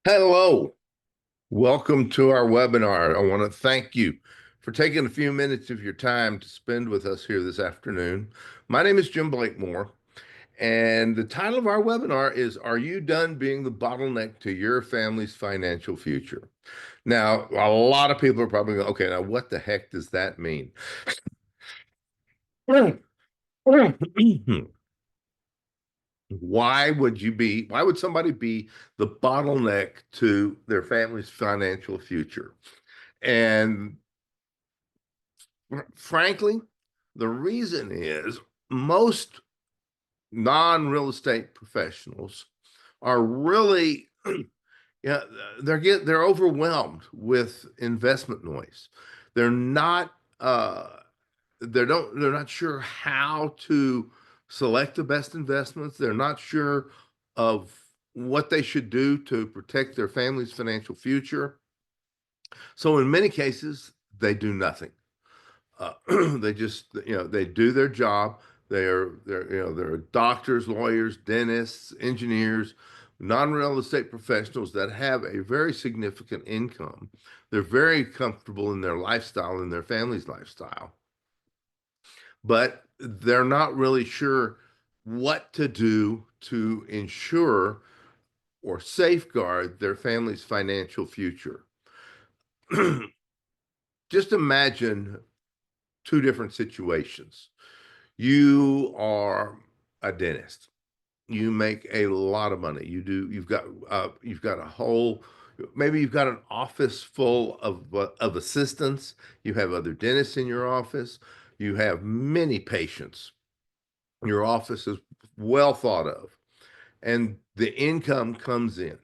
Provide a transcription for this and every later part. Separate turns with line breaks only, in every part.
Hello, welcome to our webinar. I want to thank you for taking a few minutes of your time to spend with us here this afternoon. My name is Jim Blakemore, and the title of our webinar is Are You Done Being the Bottleneck to Your Family's Financial Future? Now, a lot of people are probably going, okay, now what the heck does that mean? Why would somebody be the bottleneck to their family's financial future? And frankly, the reason is most non-real estate professionals are really yeah, they're overwhelmed with investment noise. They're not they're not sure how to select the best investments. They're not sure of what they should do to protect their family's financial future. So in many cases, they do nothing. They just, they do their job. They're doctors, lawyers, dentists, engineers, non-real estate professionals that have a very significant income. They're very comfortable in their lifestyle and their family's lifestyle, but they're not really sure what to do to ensure or safeguard their family's financial future. Just imagine two different situations. You are a dentist. You make a lot of money. You've got a whole, maybe you've got an office full of assistants. You have other dentists in your office. You have many patients. Your office is well thought of, and the income comes in.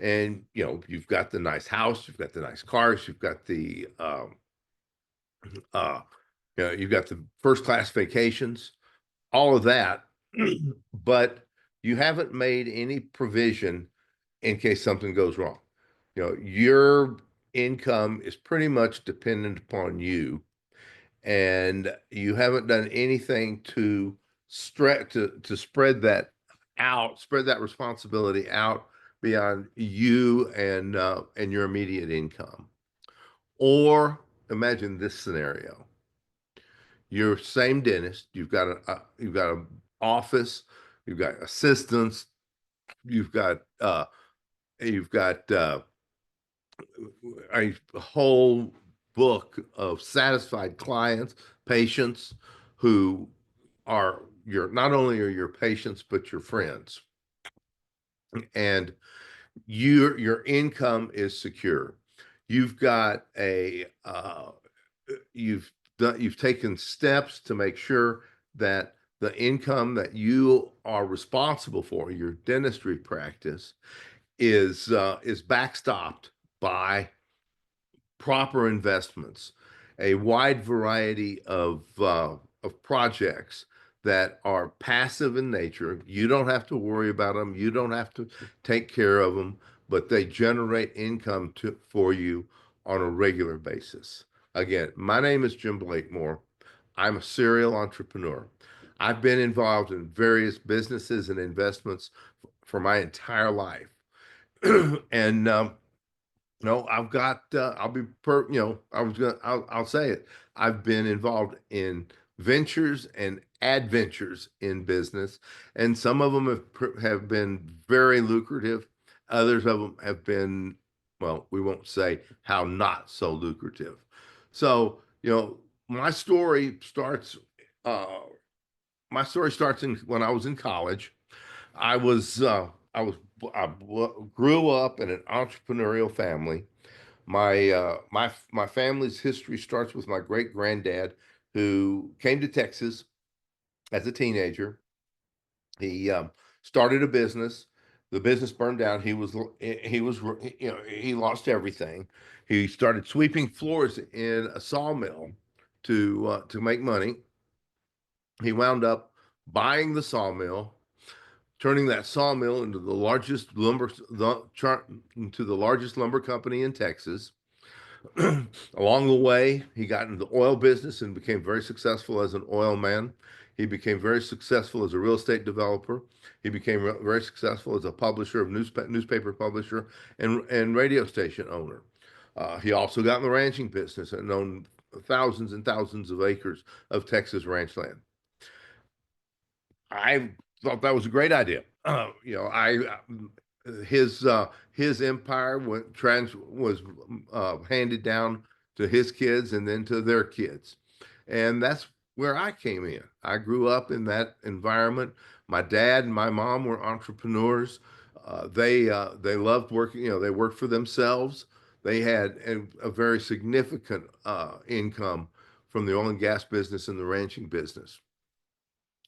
And you've got the nice house, you've got the nice cars, uh, you've got the first class vacations, all of that, but you haven't made any provision in case something goes wrong. Your income is pretty much dependent upon you, and you haven't done anything to spread that out, spread that responsibility out beyond you and your immediate income. Or imagine this scenario: your same dentist, you've got an office, you've got assistants, you've got uh you've got a whole book of satisfied clients, patients who are your not only are your patients but your friends. And your income is secure. You've got a you've taken steps to make sure that the income that you are responsible for, your dentistry practice, is backstopped by proper investments, a wide variety of projects that are passive in nature. You don't have to worry about them. You don't have to take care of them, but they generate income for you on a regular basis. Again, my name is Jim Blakemore. I'm a serial entrepreneur. I've been involved in various businesses and investments for my entire life. And no, I've got. I'll be per. I was gonna. I'll say it. I've been involved in ventures and adventures in business, and some of them have been very lucrative. Others of them have been, well, we won't say how not so lucrative. So, my story starts. Uh, my story starts in when I was in college. I was. I was. Grew up in an entrepreneurial family. My family's history starts with my great granddad, who came to Texas as a teenager. He started a business. The business burned down. He lost everything. He started sweeping floors in a sawmill to make money. He wound up buying the sawmill, turning that sawmill into the largest lumber company in Texas. Along the way, he got into the oil business and became very successful as an oil man. He became very successful as a real estate developer. He became very successful as a publisher of newspaper publisher and radio station owner. He also got in the ranching business and owned thousands and thousands of acres of Texas ranch land. I thought that was a great idea. I his empire was handed down to his kids and then to their kids, and that's where I came in. I grew up in that environment. My dad and my mom were entrepreneurs. They loved working. They worked for themselves. They had a very significant income from the oil and gas business and the ranching business.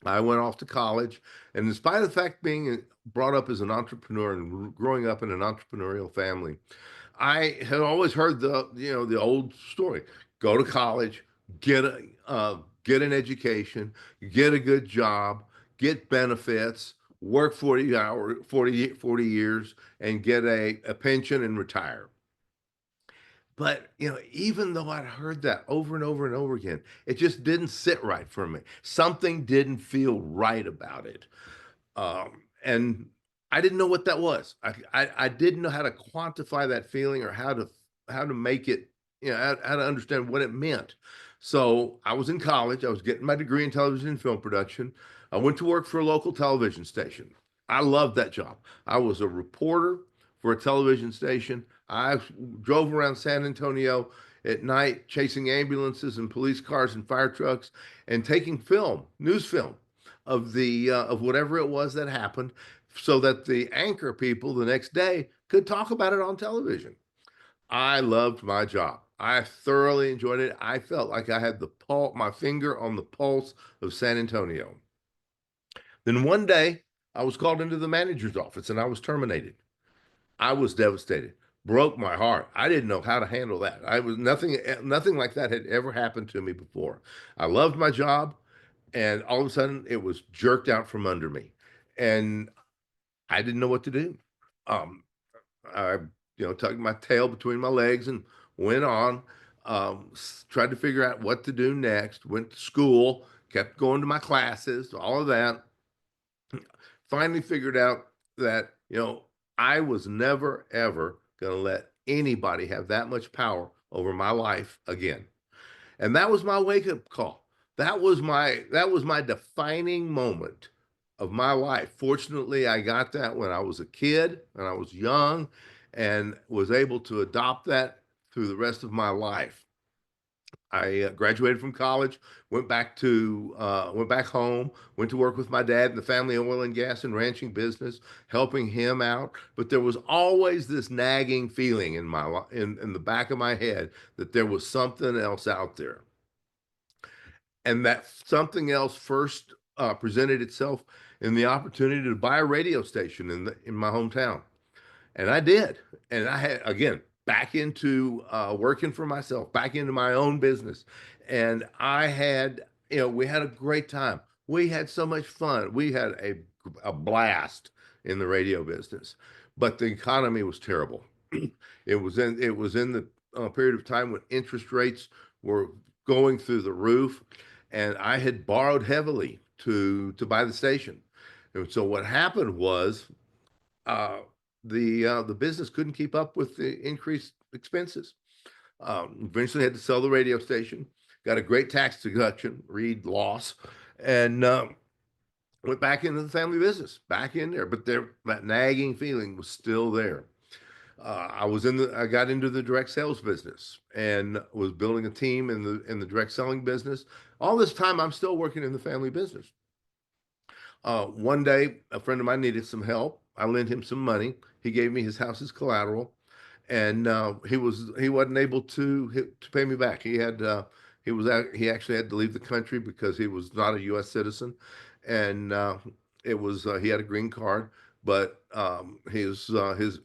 I went off to college, and in spite of the fact being brought up as an entrepreneur and growing up in an entrepreneurial family, I had always heard the old story: go to college, get an education, get a good job, get benefits, work 40 years, and get a pension and retire. But, even though I'd heard that over and over and over again, it just didn't sit right for me. Something didn't feel right about it. And I didn't know what that was. I didn't know how to quantify that feeling or how to make it, how to understand what it meant. So I was in college. I was getting my degree in television and film production. I went to work for a local television station. I loved that job. I was a reporter for a television station. I drove around San Antonio at night, chasing ambulances and police cars and fire trucks, and taking news film of whatever it was that happened, so that the anchor people the next day could talk about it on television. I loved my job. I thoroughly enjoyed it. I felt like I had my finger on the pulse of San Antonio. Then one day, I was called into the manager's office and I was terminated. I was devastated, broke my heart. I didn't know how to handle that. I was nothing like that had ever happened to me before. I loved my job, and all of a sudden it was jerked out from under me, and I didn't know what to do. Um, I, tucked my tail between my legs and went on. Tried to figure out what to do next. Went to school, kept going to my classes, all of that. Finally figured out that, I was never ever going to let anybody have that much power over my life again. And that was my wake up call. That was my defining moment of my life. Fortunately, I got that when I was a kid and I was young and was able to adopt that through the rest of my life. I graduated from college, went back home, went to work with my dad in the family oil and gas and ranching business, helping him out. But there was always this nagging feeling in the back of my head that there was something else out there, and that something else first presented itself in the opportunity to buy a radio station in my hometown. And I did. And I had, again, back into working for myself, back into my own business. And we had a great time. We had so much fun. We had a blast in the radio business, but the economy was terrible. It was in the period of time when interest rates were going through the roof, and I had borrowed heavily to buy the station. And so what happened was, uh, the business couldn't keep up with the increased expenses. Eventually had to sell the radio station. Got a great tax deduction, read loss, and went back into the family business, back in there. But that nagging feeling was still there. I got into the direct sales business and was building a team in the direct selling business. All this time, I'm still working in the family business. One day, a friend of mine needed some help. I lent him some money. He gave me his house as collateral, and he wasn't able to pay me back. He actually had to leave the country because he was not a U.S. citizen, and he had a green card, but his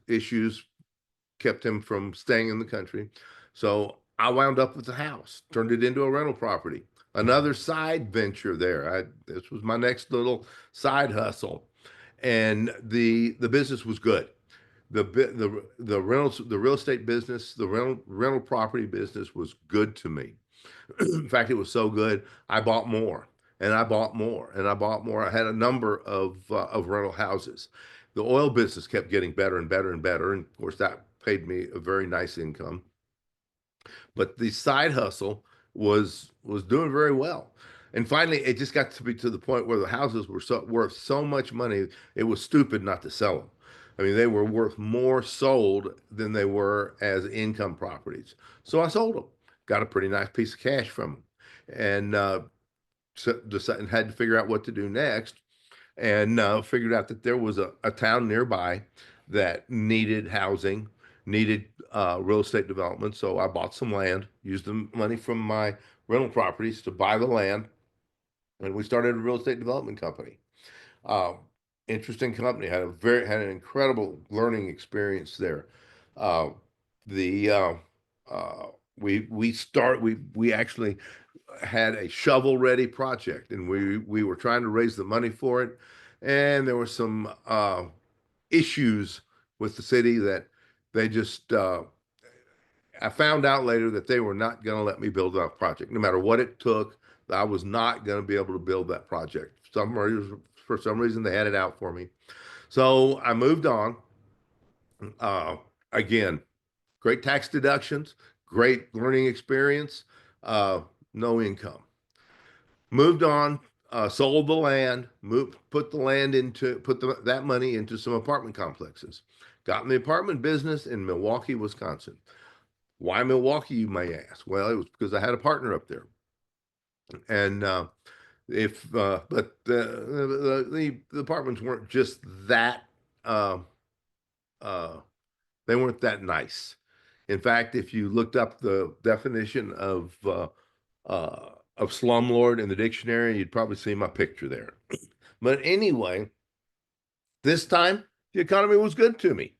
issues kept him from staying in the country. So I wound up with the house, turned it into a rental property, another side venture there. This was my next little side hustle, and the business was good. The real estate business, the rental property business was good to me. In fact, it was so good, I bought more. and I bought more and I bought more. I had a number of rental houses. The oil business kept getting better and better and better, and of course that paid me a very nice income. But the side hustle was doing very well. And finally, it just got to be to the point where the houses were worth so much money, it was stupid not to sell them. I mean, they were worth more sold than they were as income properties. So I sold them, got a pretty nice piece of cash from them, and decided had to figure out what to do next, and figured out that there was a town nearby that needed housing, needed real estate development. So I bought some land, used the money from my rental properties to buy the land, and we started a real estate development company. Uh, Interesting company. Had an incredible learning experience there. Uh, the uh, we actually had a shovel ready project, and we were trying to raise the money for it, and there were some issues with the city that they just I found out later that they were not going to let me build that project no matter what it took. I was not going to be able to build that project. For some reason they had it out for me, so I moved on. uh, Again, great tax deductions, great learning experience, uh, no income. Moved on, sold the land, put the land into, that money into some apartment complexes. Got in the apartment business in Milwaukee, Wisconsin. Why Milwaukee, you may ask? Well, it was because I had a partner up there, and if but the apartments weren't just that uh, uh, they weren't that nice. In fact, if you looked up the definition of slumlord in the dictionary, you'd probably see my picture there. But anyway, this time the economy was good to me.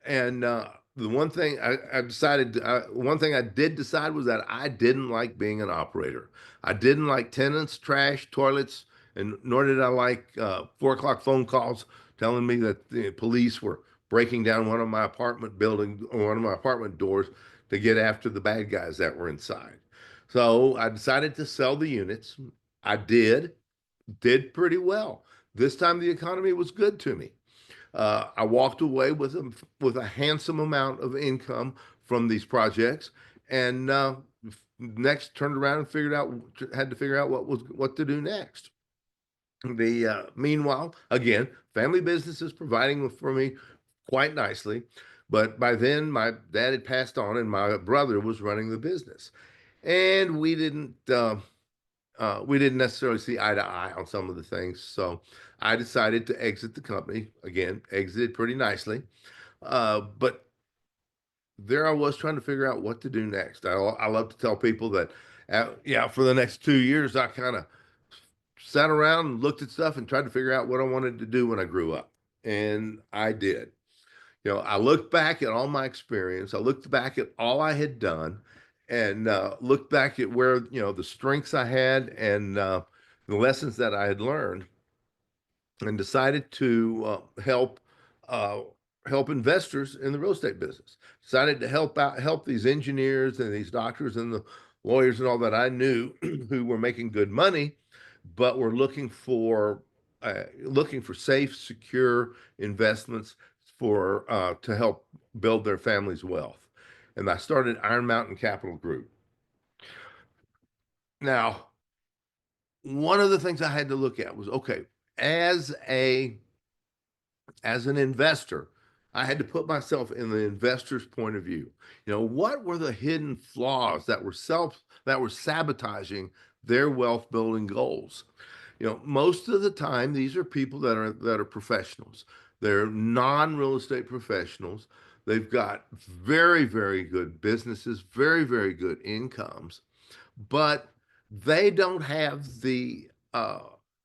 And the one thing I decided, one thing I did decide was that I didn't like being an operator. I didn't like tenants, trash, toilets, and nor did I like 4 o'clock phone calls telling me that the police were breaking down one of my apartment building or one of my apartment doors to get after the bad guys that were inside. So I decided to sell the units. I did pretty well. This time the economy was good to me. I walked away with a handsome amount of income from these projects, and next turned around and had to figure out what to do next. The Meanwhile, again, family businesses providing for me quite nicely, but by then my dad had passed on, and my brother was running the business, and we didn't necessarily see eye to eye on some of the things. So I decided to exit the company. Again, exited pretty nicely. But there I was trying to figure out what to do next. I love to tell people that, yeah, for the next 2 years, I kind of sat around and looked at stuff and tried to figure out what I wanted to do when I grew up. And I did. I looked back at all my experience. I looked back at all I had done, and looked back at where, the strengths I had, and the lessons that I had learned, and decided to uh, help investors in the real estate business. Decided to help these engineers and these doctors and the lawyers and all that I knew who were making good money, but were looking for safe, secure investments for to help build their family's wealth. And I started Iron Mountain Capital Group. Now, one of the things I had to look at was, okay, as a as an investor, I had to put myself in the investor's point of view. What were the hidden flaws that were sabotaging their wealth building goals? Most of the time, these are people that are professionals. They're non-real estate professionals. They've got very, very good businesses, very, very good incomes, but they don't have the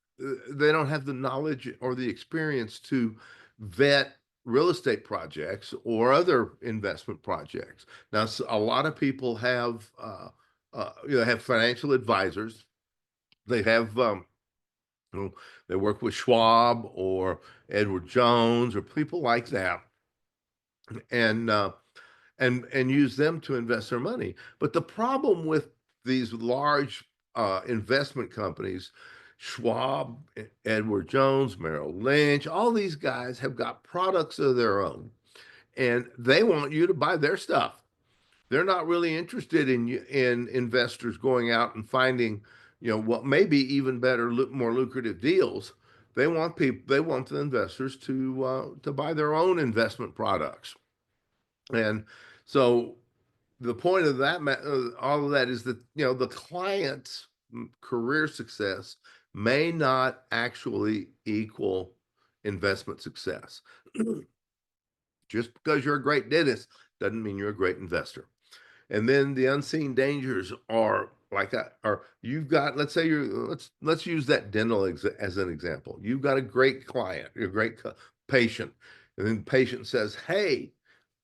knowledge or the experience to vet real estate projects or other investment projects. Now, a lot of people have financial advisors. They have they work with Schwab or Edward Jones or people like that, and use them to invest their money. But the problem with these large investment companies Schwab, Edward Jones, Merrill Lynch, all these guys have got products of their own, and they want you to buy their stuff. They're not really interested in investors going out and finding, what may be even better, more lucrative deals. They want the investors to buy their own investment products. And so the point of that, all of that is that, the client's career success may not actually equal investment success. Just because you're a great dentist doesn't mean you're a great investor. And then the unseen dangers are like that. Or you've got, let's say let's use that dental as an example. You've got a great client, a great patient, and then the patient says, "Hey,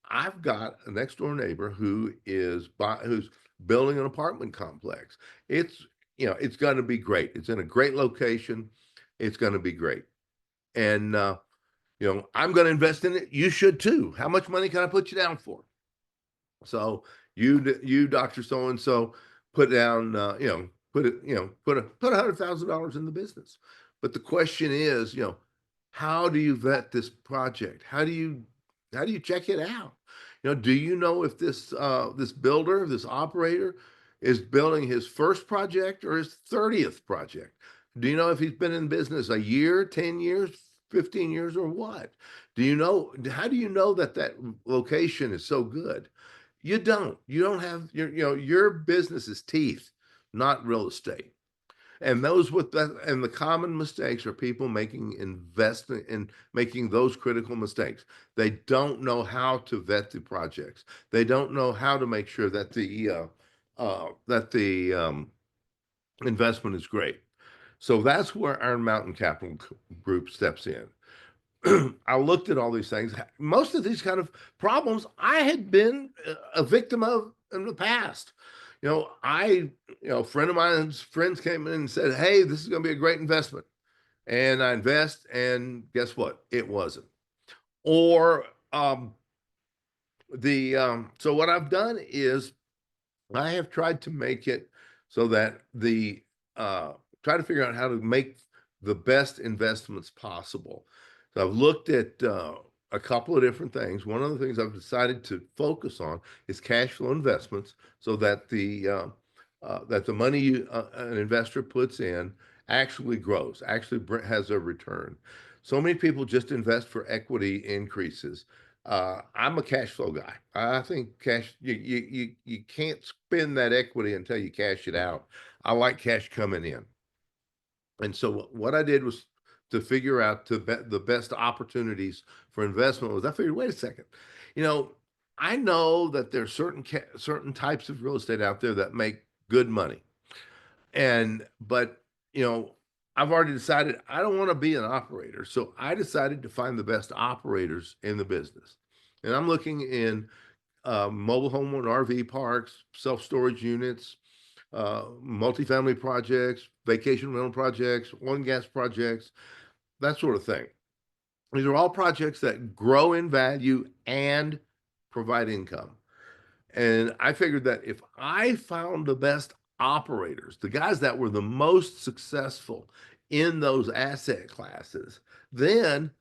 I've got a next door neighbor who's building an apartment complex. It's going to be great. It's in a great location. It's going to be great, and I'm going to invest in it. You should too. How much money can I put you down for?" So you Doctor So and So put down, put $100,000 in the business. But the question is, how do you vet this project? How do you check it out? Do you know if this builder, this operator, is building his first project or his 30th project? Do you know if he's been in business a year, 10 years, 15 years, or what? How do you know that location is so good? You don't have your business is teeth, not real estate. And the common mistakes are people making those critical mistakes. They don't know how to vet the projects. They don't know how to make sure that the investment is great. So that's where Iron Mountain Capital Group steps in. I looked at all these things. Most of these kind of problems I had been a victim of in the past. A friend of mine's friends came in and said, "Hey, this is going to be a great investment." And I invest, and guess what? It wasn't. Or so what I've done is I have tried to make it so that uh, try to figure out how to make the best investments possible. So I've looked at a couple of different things. One of the things I've decided to focus on is cash flow investments, so that the money an investor puts in actually grows, actually has a return. So many people just invest for equity increases. I'm a cash flow guy. I think cash you can't spend that equity until you cash it out. I like cash coming in. And so what I did was to figure out the best opportunities for investment was I figured, wait a second, you know, I know that there's certain types of real estate out there that make good money. But I've already decided I don't want to be an operator. So I decided to find the best operators in the business. And I'm looking in mobile home and RV parks, self-storage units, multifamily projects, vacation rental projects, oil and gas projects, that sort of thing. These are all projects that grow in value and provide income. And I figured that if I found the best operators, the guys that were the most successful in those asset classes, then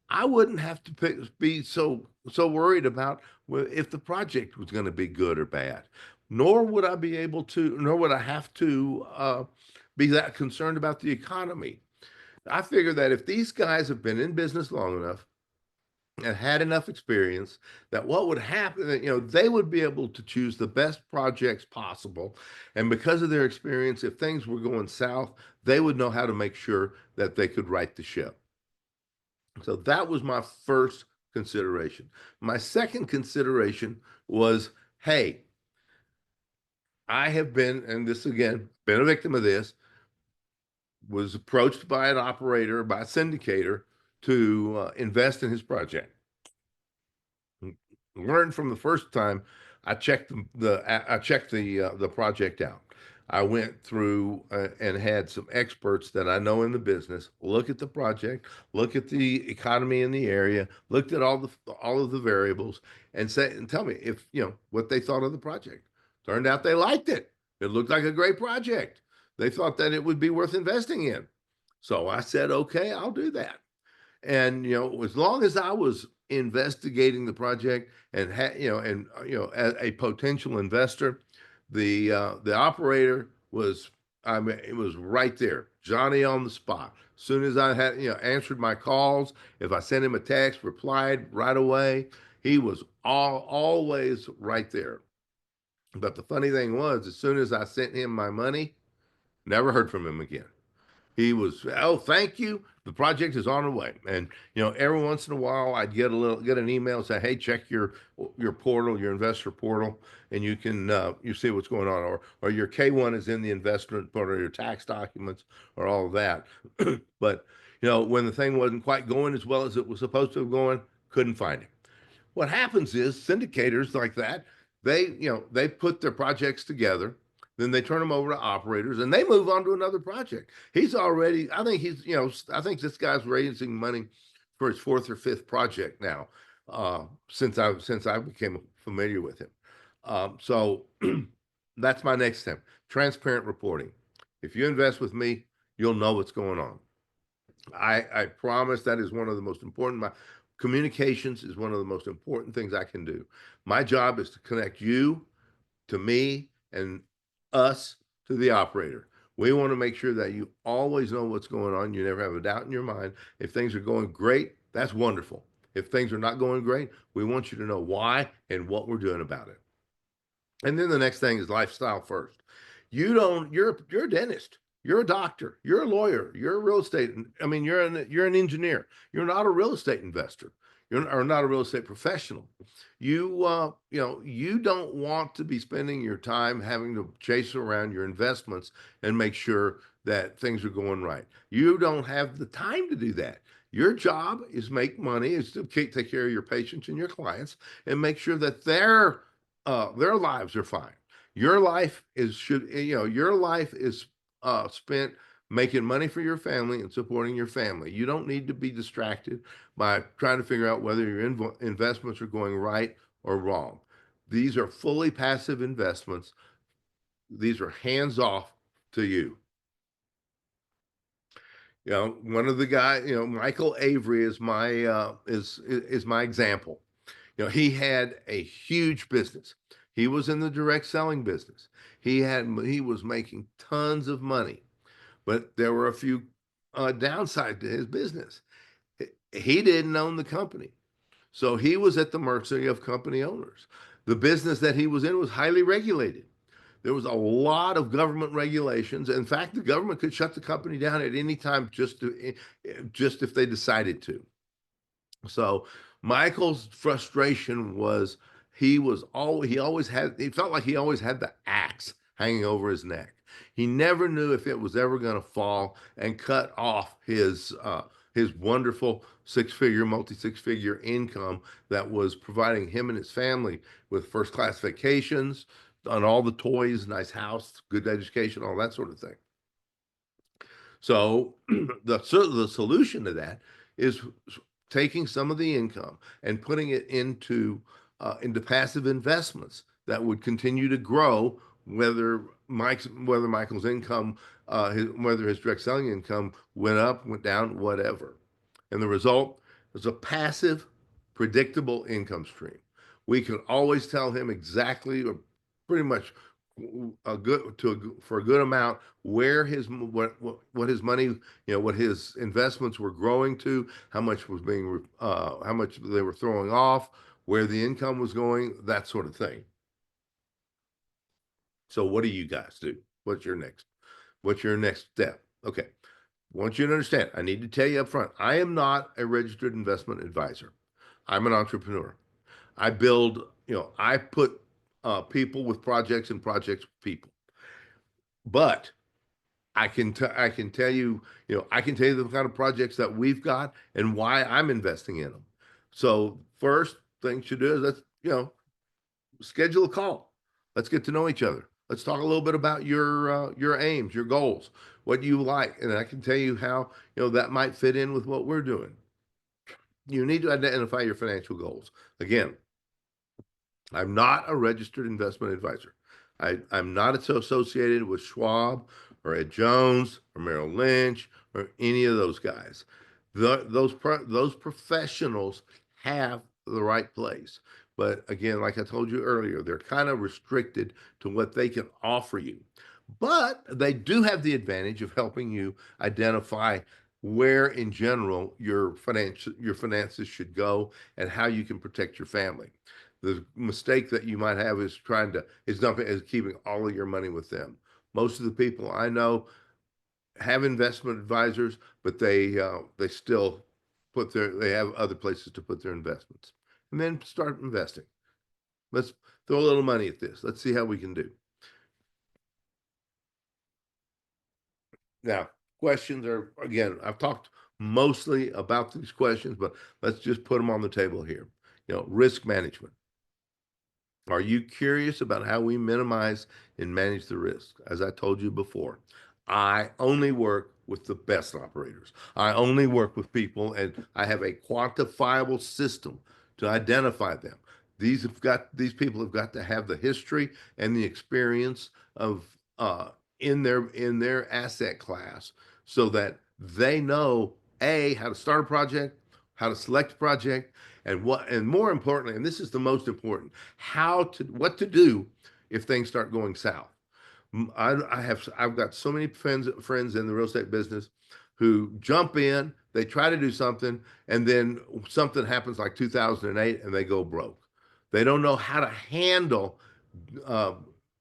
I wouldn't have to be so worried about if the project was going to be good or bad. Nor would I have to be that concerned about the economy. I figure that if these guys have been in business long enough and had enough experience, that what would happen, they would be able to choose the best projects possible. And because of their experience, if things were going south, they would know how to make sure that they could right the ship. So that was my first consideration. My second consideration was, hey, I have been, and this again, been a victim of this, was approached by an operator, by a syndicator, to invest in his project. Learned from the first time I checked the project out. I went through and had some experts that I know in the business look at the project, look at the economy in the area, looked at all of the variables, and tell me if what they thought of the project. Turned out they liked it. It looked like a great project. They thought that it would be worth investing in. So I said, okay, I'll do that. And as long as I was investigating the project and as a potential investor, the operator was, I mean, it was right there, Johnny on the spot. As soon as I had answered my calls, if I sent him a text, replied right away, he was always right there. But the funny thing was, as soon as I sent him my money, never heard from him again. He was, oh, thank you. The project is on the way. And every once in a while, I'd get an email and say, hey, check your portal, your investor portal, and you can you see what's going on, or your K1 is in the investment portal, or your tax documents, or all of that. But when the thing wasn't quite going as well as it was supposed to have going, couldn't find it. What happens is syndicators like that, they put their projects together, then they turn them over to operators and they move on to another project. He's already, I think I think this guy's raising money for his fourth or fifth project now, since I became familiar with him. So that's my next step: transparent reporting. If you invest with me, you'll know what's going on. I promise that is one of the most important. My communications is one of the most important things I can do. My job is to connect you to me and us to the operator. We want to make sure that you always know what's going on. You never have a doubt in your mind. If things are going great, that's wonderful. If things are not going great, we want you to know why and what we're doing about it. And then the next thing is lifestyle first. You're a dentist, you're a doctor, you're a lawyer, you're a real estate. I mean, you're an engineer. You're not a real estate investor. Or not a real estate professional. You don't want to be spending your time having to chase around your investments and make sure that things are going right. You don't have the time to do that. Your job is make money, is to take care of your patients and your clients, and make sure that their lives are fine. Your life is spent making money for your family and supporting your family. You don't need to be distracted by trying to figure out whether your investments are going right or wrong. These are fully passive investments. These are hands off to you. One of the guys, Michael Avery is my example. He had a huge business. He was in the direct selling business. He was making tons of money, but there were a few downside to his business. He didn't own the company, so he was at the mercy of company owners. The business that he was in was highly regulated. There was a lot of government regulations. In fact, the government could shut the company down at any time just if they decided to. So Michael's frustration was he felt like he always had the axe hanging over his neck. He never knew if it was ever going to fall and cut off his wonderful multi six figure income that was providing him and his family with first class vacations, on all the toys, nice house, good education, all that sort of thing. So the solution to that is taking some of the income and putting it into passive investments that would continue to grow, whether Michael's income, whether his direct selling income went up, went down, whatever. And the result is a passive, predictable income stream. We can always tell him exactly, or pretty much for a good amount, where his what his money, what his investments were growing to, how much they were throwing off, where the income was going, that sort of thing. So what do you guys do? What's your next step? Okay. I want you to understand, I need to tell you up front, I am not a registered investment advisor. I'm an entrepreneur. I put people with projects and projects with people. But I can tell you, I can tell you the kind of projects that we've got and why I'm investing in them. So first thing you should do is schedule a call. Let's get to know each other. Let's talk a little bit about your aims, your goals, what you like, and I can tell you how that might fit in with what we're doing. You need to identify your financial goals. Again, I'm not a registered investment advisor. I'm not associated with Schwab or Ed Jones or Merrill Lynch or any of those guys. Those professionals have the right place. But again, like I told you earlier, they're kind of restricted to what they can offer you. But they do have the advantage of helping you identify where in general your finances should go and how you can protect your family. The mistake that you might have is keeping all of your money with them. Most of the people I know have investment advisors, but they still they have other places to put their investments, and then start investing. Let's throw a little money at this. Let's see how we can do. Now, questions are, again, I've talked mostly about these questions, but let's just put them on the table here. Risk management. Are you curious about how we minimize and manage the risk? As I told you before, I only work with the best operators. I only work with people, and I have a quantifiable system to identify them. These people have got to have the history and the experience of in their asset class, so that they know how to start a project, how to select a project, and more importantly, and this is the most important, what to do if things start going south. I've got so many friends in the real estate business who jump in, they try to do something, and then something happens like 2008, and they go broke. They don't know how to handle uh,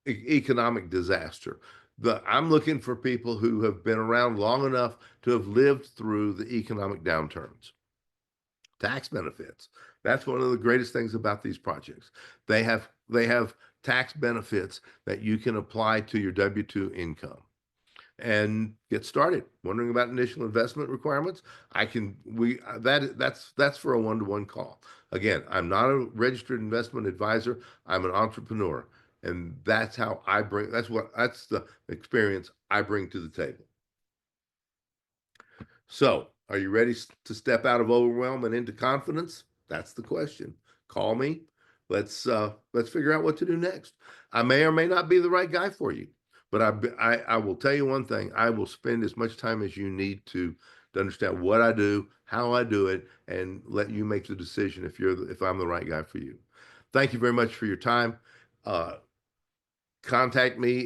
economic disaster. I'm looking for people who have been around long enough to have lived through the economic downturns. Tax benefits. That's one of the greatest things about these projects. They have tax benefits that you can apply to your W-2 income and get started. Wondering about initial investment requirements? I can we that's for a one-to-one call. Again, I'm not a registered investment advisor. I'm an entrepreneur, and that's the experience I bring to the table. So, are you ready to step out of overwhelm and into confidence? That's the question. Call me. Let's figure out what to do next. I may or may not be the right guy for you, but I will tell you one thing. I will spend as much time as you need to understand what I do, how I do it, and let you make the decision if I'm the right guy for you. Thank you very much for your time. Uh, Contact me